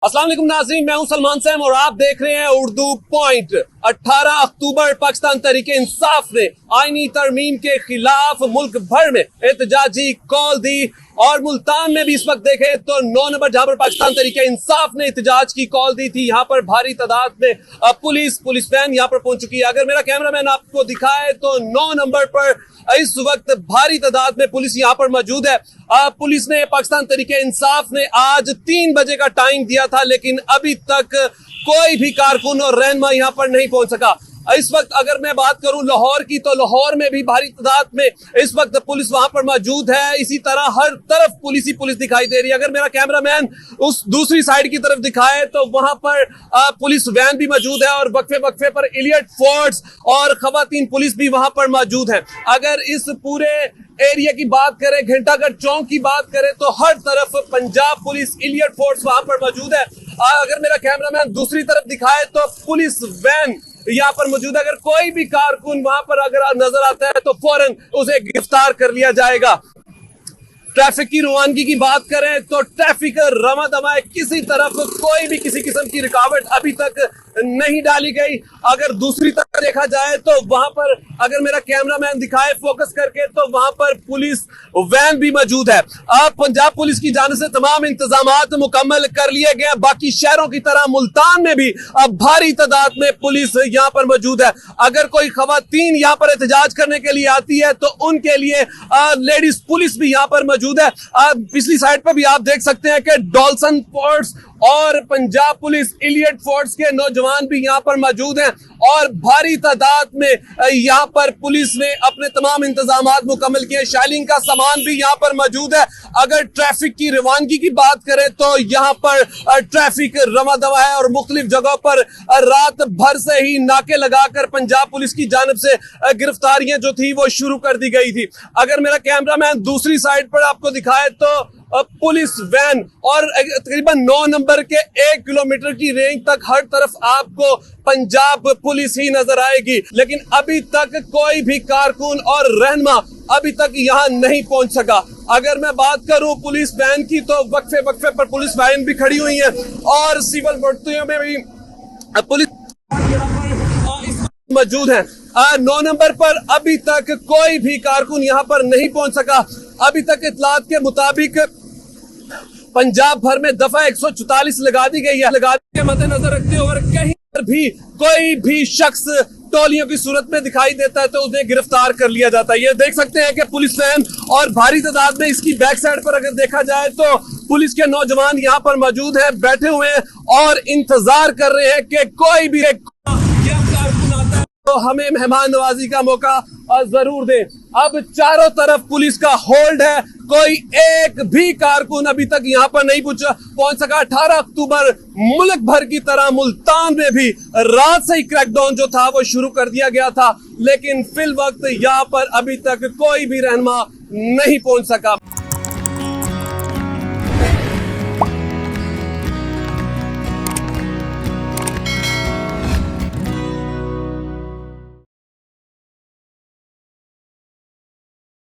अस्सलाम वालेकुम नाज़रीन, मैं हूं सलमान सैम और आप देख रहे हैं उर्दू पॉइंट। 18 अक्टूबर पाकिस्तान तहरीके इंसाफ ने आईनी तरमीम के खिलाफ मुल्क भर में एहतजाजी कॉल दी और मुल्तान में भी इस वक्त देखें तो 9 नंबर जहां पर पाकिस्तान तहरीके इंसाफ ने एहतजाज की कॉल दी थी, यहाँ पर भारी तादाद में पुलिस वैन यहाँ पर पहुंच चुकी है। अगर मेरा कैमरामैन आपको दिखाए तो 9 नंबर पर इस वक्त भारी तादाद में पुलिस यहाँ पर मौजूद है। पुलिस ने पाकिस्तान तहरीके इंसाफ ने आज 3 बजे का टाइम दिया था, लेकिन अभी तक कोई भी कारकुन और रहनुमा यहाँ पर नहीं पहुंच सका। इस वक्त अगर मैं बात करूं लाहौर की, तो लाहौर में भी भारी तादाद में इस वक्त पुलिस वहां पर मौजूद है। इसी तरह हर तरफ पुलिस ही पुलिस दिखाई दे रही है। अगर मेरा कैमरामैन उस दूसरी साइड की तरफ दिखाए तो वहां पर पुलिस वैन भी मौजूद है और वक्फे वक्फे पर इलियट फोर्स और खवातीन पुलिस भी वहां पर मौजूद है। अगर इस पूरे एरिया की बात करें, घंटाघर चौक की बात करें, तो हर तरफ पंजाब पुलिस इलियट फोर्स वहां पर मौजूद है। अगर मेरा कैमरामैन दूसरी तरफ दिखाए तो पुलिस वैन यहाँ पर मौजूद है। अगर कोई भी कारकुन वहां पर अगर नजर आता है तो फौरन उसे गिरफ्तार कर लिया जाएगा। ट्रैफिक की रवानगी की बात करें तो ट्रैफिक रमा दमा है, किसी तरफ कोई भी किसी किस्म की रुकावट अभी तक नहीं डाली गई। अगर दूसरी तरफ देखा जाए तो वहां पर अगर मेरा कैमरामैन दिखाए फोकस करके तो वहां पर पुलिस वैन भी मौजूद है। अब पंजाब पुलिस की जानिब से तमाम इंतजामात मुकम्मल कर लिए गए। बाकी शहरों की तरह मुल्तान में भी अब भारी तादाद में पुलिस यहाँ पर मौजूद है। अगर कोई खवातीन यहाँ पर एहतजाज करने के लिए आती है तो उनके लिए लेडीज पुलिस भी यहाँ पर मौजूद है। पिछली साइड पर भी आप देख सकते हैं कि डॉल्सन फोर्स और पंजाब पुलिस इलियट फोर्स के नौजवान भी यहाँ पर मौजूद हैं और भारी तादाद में यहाँ पर पुलिस ने अपने तमाम इंतजामात मुकम्मल किए। शाइलिंग का सामान भी यहाँ पर मौजूद है। अगर ट्रैफिक की रवानगी की बात करें तो यहाँ पर ट्रैफिक रमा दवा है और मुख्तलिफ जगहों पर रात भर से ही नाके लगाकर पंजाब पुलिस की जानिब से गिरफ्तारियां जो थी वो शुरू कर दी गई थी। अगर मेरा कैमरामैन दूसरी साइड पर आपको दिखाए तो पुलिस वैन और तकरीबन 9 नंबर के 1 किलोमीटर की रेंज तक हर तरफ आपको पंजाब पुलिस ही नजर आएगी। लेकिन अभी तक कोई भी कारकुन और रहनुमा अभी तक यहाँ नहीं पहुंच सका। अगर मैं बात करूं पुलिस वैन की तो वक्फे वक्फे पर पुलिस वैन भी खड़ी हुई है और सिविल वर्दियों में भी पुलिस मौजूद है। 9 नंबर पर अभी तक कोई भी कारकुन यहाँ पर नहीं पहुंच सका। अभी तक इतलात के मुताबिक पंजाब भर में दफा 144 लगा दी गई है। लगाने के मद्देनजर रखते हुए कहीं पर भी कोई भी शख्स टोलियों की सूरत में दिखाई देता है तो उन्हें गिरफ्तार कर लिया जाता है। ये देख सकते हैं कि पुलिस वैन और भारी तादाद में इसकी बैक साइड पर अगर देखा जाए तो पुलिस के नौजवान यहाँ पर मौजूद हैं, बैठे हुए हैं और इंतजार कर रहे हैं कि कोई भी एक तो हमें मेहमान नवाजी का मौका जरूर दे। अब चारों तरफ पुलिस का होल्ड है, कोई एक भी कारकुन अभी तक यहाँ पर नहीं पहुंच सका। 18 अक्टूबर मुल्क भर की तरह मुल्तान में भी रात से ही क्रैकडाउन जो था वो शुरू कर दिया गया था, लेकिन फिल वक्त यहाँ पर अभी तक कोई भी रहनुमा नहीं पहुंच सका।